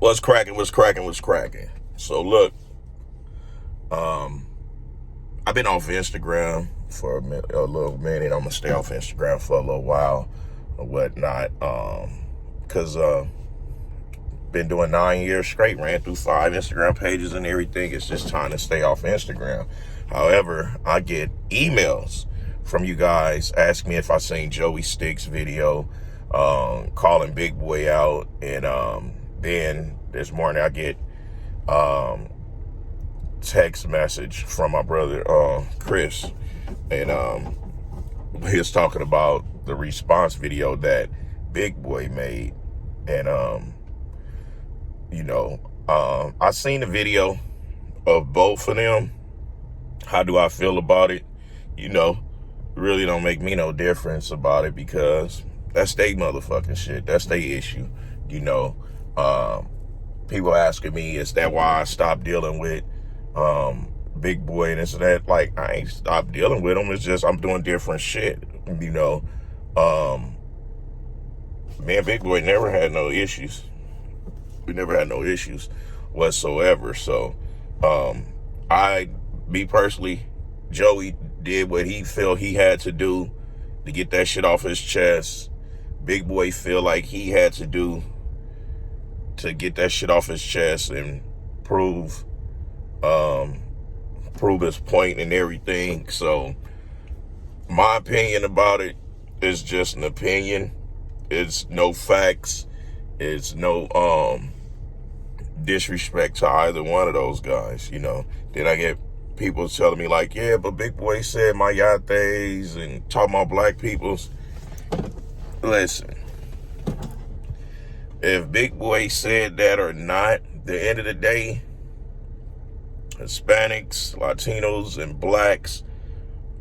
What's cracking? What's cracking? What's cracking? So look, I've been off Instagram for a little minute. I'm gonna stay off Instagram for a little while or whatnot. Cause been doing 9 years straight, ran through 5 Instagram pages and everything. It's just time to stay off Instagram. However, I get emails from you guys asking me if I seen Joey Sticks video, calling Big Boy out, and then this morning I get text message from my brother Chris, and he was talking about the response video that Big Boy made, and I seen the video of both of them. How do I feel about it? Really don't make me no difference about it, because that's they motherfucking shit. That's their issue. People asking me, is that why I stopped dealing with Big Boy and this and that? Like, I ain't stopped dealing with him. It's just I'm doing different shit. Me and Big Boy never had no issues. We never had no issues whatsoever. So me personally, Joey did what he felt he had to do to get that shit off his chest. Big Boy feel like he had to do to get that shit off his chest and prove his point and everything. So my opinion about it is just an opinion. It's no facts. It's no disrespect to either one of those guys. Then I get people telling me like, yeah, but Big Boy said my yates and talking about black people's. Listen, if Big Boy said that or not, at the end of the day, Hispanics, Latinos, and blacks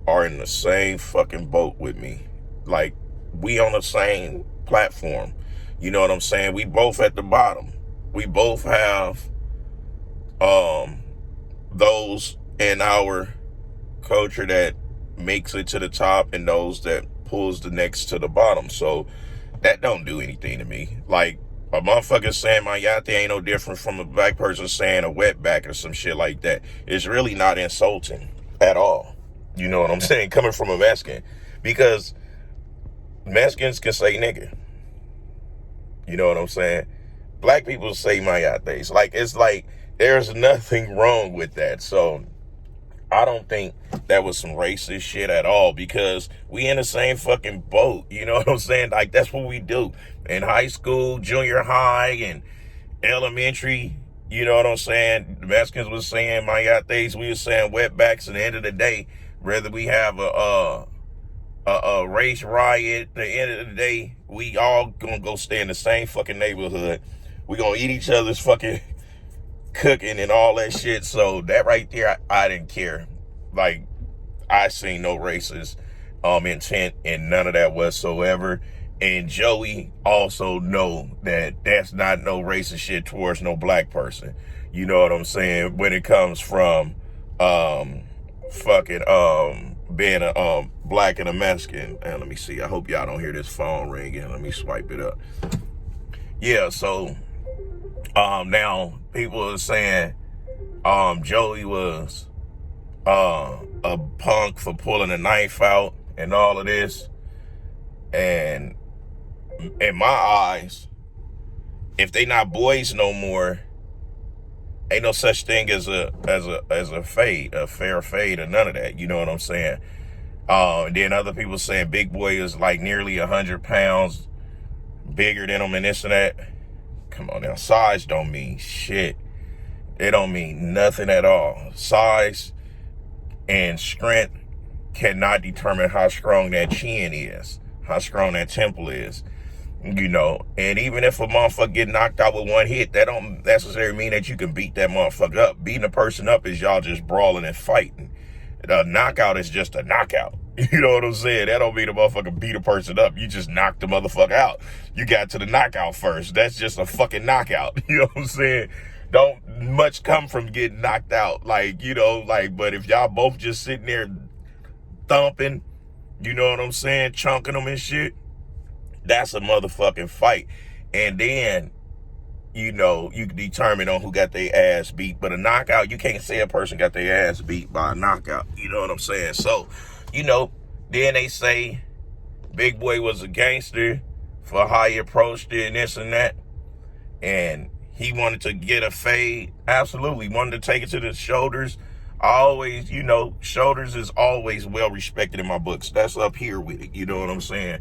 are in the same fucking boat with me. Like, we on the same platform. You know what I'm saying? We both at the bottom. We both have those in our culture that makes it to the top and those that pulls the next to the bottom. So that don't do anything to me. Like, a motherfucker saying my yate ain't no different from a black person saying a wetback or some shit like that. It's really not insulting at all. You know what I'm saying? Coming from a Mexican. Because Mexicans can say nigga. You know what I'm saying? Black people say my yates. Like, it's like there's nothing wrong with that. So I don't think that was some racist shit at all, because we in the same fucking boat. You know what I'm saying? Like, that's what we do. In high school, junior high, and elementary, you know what I'm saying? The Mexicans was saying my yates, we was saying wetbacks. At the end of the day, whether we have a race riot, at the end of the day, we all gonna go stay in the same fucking neighborhood. We gonna eat each other's fucking cooking and all that shit. So that right there, I didn't care. Like, I seen no racist intent in none of that whatsoever. And Joey also know that that's not no racist shit towards no black person. You know what I'm saying? When it comes from being a black and a Mexican. And let me see. I hope y'all don't hear this phone ringing. Let me swipe it up. Yeah, so now people are saying Joey was a punk for pulling a knife out and all of this. And in my eyes, if they not boys no more, ain't no such thing as a fade, a fair fade, or none of that. You know what I'm saying? And then other people saying Big Boy is like nearly 100 pounds bigger than him and this and that. Come on now, size don't mean shit. It don't mean nothing at all. Size and strength cannot determine how strong that chin is, how strong that temple is. And even if a motherfucker get knocked out with one hit, that don't necessarily mean that you can beat that motherfucker up. Beating a person up is y'all just brawling and fighting. A knockout is just a knockout. You know what I'm saying? That don't mean a motherfucker beat a person up. You just knocked the motherfucker out. You got to the knockout first. That's just a fucking knockout. You know what I'm saying? Don't much come from getting knocked out. But if y'all both just sitting there thumping, you know what I'm saying, chunking them and shit, that's a motherfucking fight. And then you know, you can determine on who got their ass beat. But a knockout, you can't say a person got their ass beat by a knockout. You know what I'm saying? So, you know, then they say Big Boy was a gangster for how he approached it and this and that. And he wanted to get a fade. Absolutely. Wanted to take it to the shoulders. I always, you know, shoulders is always well respected in my books. That's up here with it. You know what I'm saying?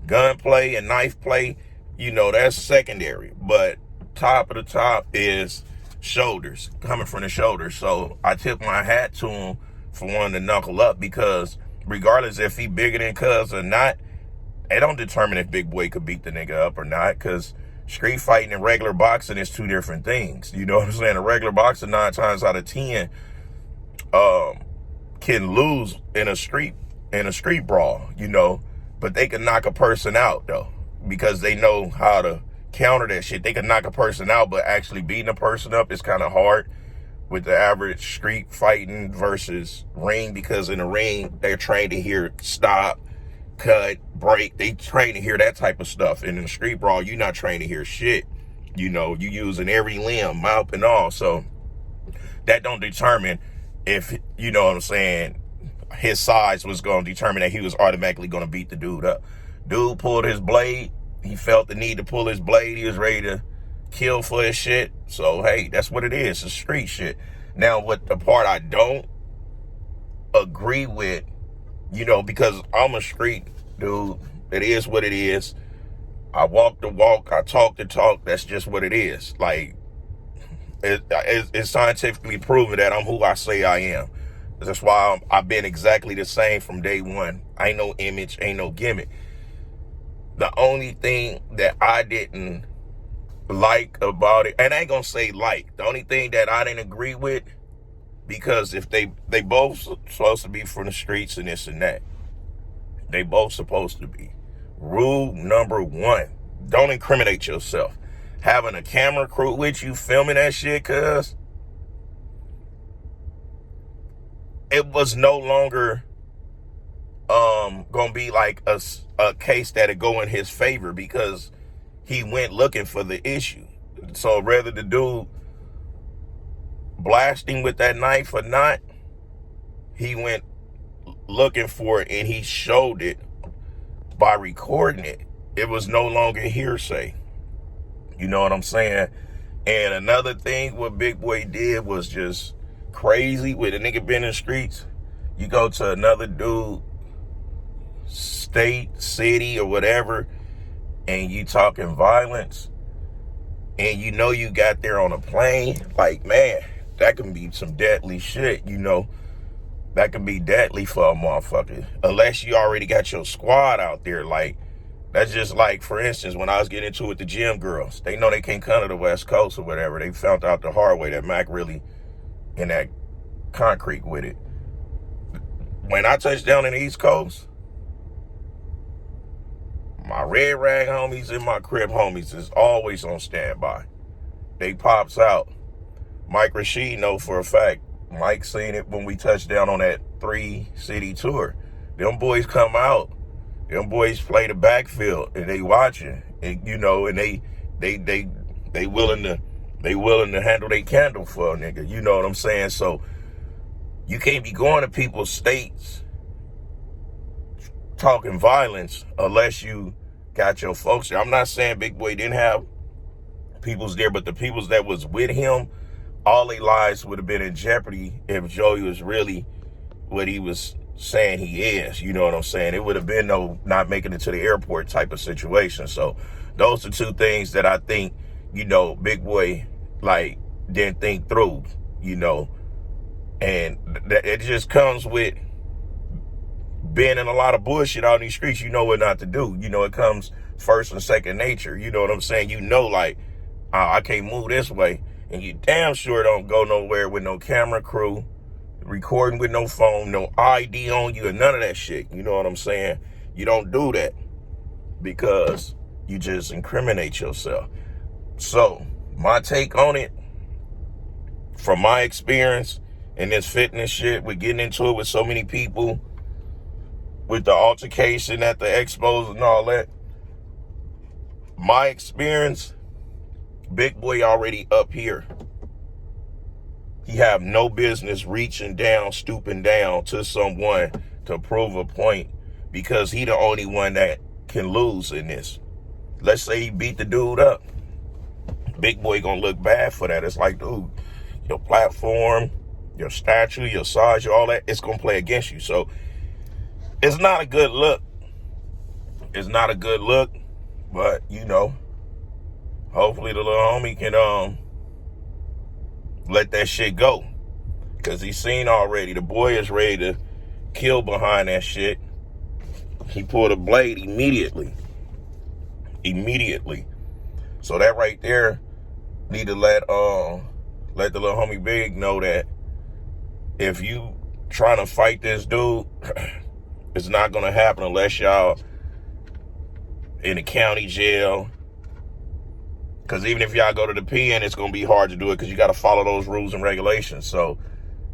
Gunplay and knife play, you know, that's secondary. But top of the top is shoulders, coming from the shoulders. So I tip my hat to him for wanting to knuckle up, because regardless if he bigger than Cuz or not, it don't determine if Big Boy could beat the nigga up or not, because street fighting and regular boxing is two different things. You know what I'm saying? A regular boxer 9 times out of 10 can lose in a street brawl, you know, but they can knock a person out though, because they know how to counter that shit. They can knock a person out, but actually beating a person up is kind of hard with the average street fighting versus ring, because in the ring they're trained to hear stop, cut, break. They train to hear that type of stuff. And in the street brawl, you're not trained to hear shit. You know, you using every limb, mouth and all. So that don't determine if, you know what I'm saying, his size was going to determine that he was automatically going to beat the dude up. Dude pulled his blade. He felt the need to pull his blade. He was ready to kill for his shit. So, hey, that's what it is. It's street shit. Now, what the part I don't agree with, you know, because I'm a street dude, it is what it is. I walk the walk, I talk the talk. That's just what it is. Like, it's scientifically proven that I'm who I say I am. That's why I've been exactly the same from day one. Ain't no image, ain't no gimmick. The only thing that I didn't like about it, and I ain't gonna say like, the only thing that I didn't agree with, because if they both supposed to be from the streets and this and that, they both supposed to be. Rule number 1, don't incriminate yourself. Having a camera crew with you filming that shit, cuz it was no longer gonna be like a case that'd go in his favor, because he went looking for the issue. So whether the dude blasting with that knife or not, he went looking for it and he showed it by recording it. It was no longer hearsay. You know what I'm saying? And another thing what Big Boy did was just crazy. With a nigga been in the streets, you go to another dude, state, city, or whatever, and you talking violence, and you know you got there on a plane, like, man, that can be some deadly shit, you know. That can be deadly for a motherfucker, unless you already got your squad out there. Like, that's just like, for instance, when I was getting into it with the gym girls, they know they can't come to the West Coast or whatever. They found out the hard way that Mac really in that concrete with it. When I touched down in the East Coast, my red rag homies and my crib homies is always on standby. They pops out. Mike Rashid know for a fact. Mike seen it when we touched down on that 3-city tour. Them boys come out. Them boys play the backfield and they watching. And you know, and they willing to handle their candle for a nigga. You know what I'm saying? So you can't be going to people's states talking violence unless you got your folks there. I'm not saying Big Boy didn't have peoples there, but the peoples that was with him, all their lives would have been in jeopardy if Joey was really what he was saying he is. You know what I'm saying? It would have been no not making it to the airport type of situation. So those are two things that I think, you know, Big Boy like didn't think through, you know. And it just comes with being in a lot of bullshit out in these streets. You know what not to do. You know, it comes first and second nature. You know what I'm saying? You know, like, I can't move this way. And you damn sure don't go nowhere with no camera crew, recording with no phone, no ID on you, and none of that shit. You know what I'm saying? You don't do that because you just incriminate yourself. So my take on it, from my experience in this fitness shit, with getting into it with so many people, with the altercation at the expos and all that, my experience, Big Boy already up here. He have no business reaching down, stooping down to someone to prove a point, because he the only one that can lose in this. Let's say he beat the dude up. Big Boy gonna look bad for that. It's like, dude, your platform, your stature, your size, all that, it's gonna play against you. So it's not a good look. It's not a good look, but you know, hopefully the little homie can let that shit go. Cause he's seen already. The boy is ready to kill behind that shit. He pulled a blade immediately. Immediately. So that right there need to let the little homie Big know that if you trying to fight this dude, it's not gonna happen unless y'all in the county jail. Because even if y'all go to the pen, it's gonna be hard to do it because you got to follow those rules and regulations. So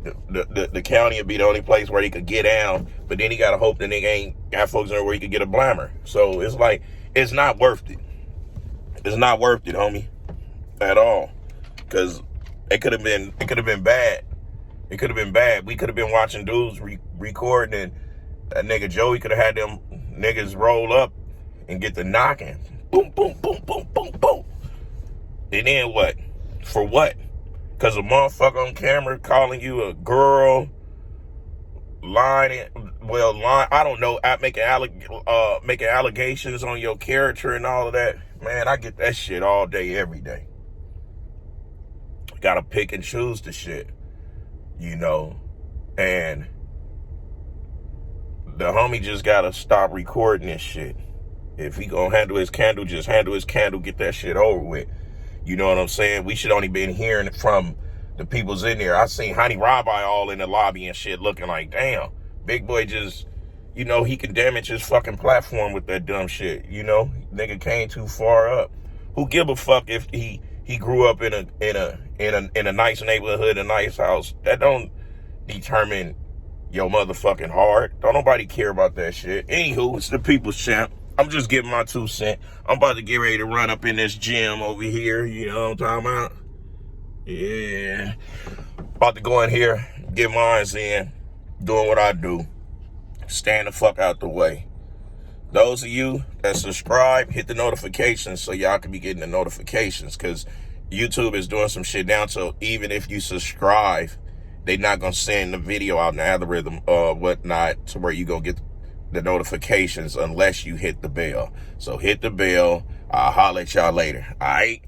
the county would be the only place where he could get down, but then he got to hope the nigga ain't got folks in there where he could get a blammer. So it's like, it's not worth it. It's not worth it, homie, at all. Because it could have been bad. It could have been bad. We could have been watching dudes recording, and that nigga Joey could have had them niggas roll up and get the knocking. Boom, boom, boom, boom, boom, boom. And then what? For what? Because a motherfucker on camera calling you a girl, lying, I don't know, making allegations on your character and all of that. Man, I get that shit all day, every day. Gotta pick and choose the shit, you know. And the homie just gotta stop recording this shit. If he gonna handle his candle, just handle his candle, get that shit over with. You know what I'm saying? We should only been hearing from the people's in there. I seen Honey Rabbi all in the lobby and shit looking like, damn, Big Boy just, you know, he can damage his fucking platform with that dumb shit. You know, nigga came too far up. Who give a fuck if he grew up in a nice neighborhood, a nice house? That don't determine your motherfucking heart. Don't nobody care about that shit. Anywho, it's the People's Champ. I'm just giving my 2 cents. I'm about to get ready to run up in this gym over here. You know what I'm talking about? Yeah. About to go in here, get mine in, doing what I do. Stand the fuck out the way. Those of you that subscribe, hit the notifications so y'all can be getting the notifications, because YouTube is doing some shit down. So even if you subscribe, they're not going to send the video out in the algorithm or whatnot to where you go get the notifications unless you hit the bell. So hit the bell. I'll holler at y'all later. All right?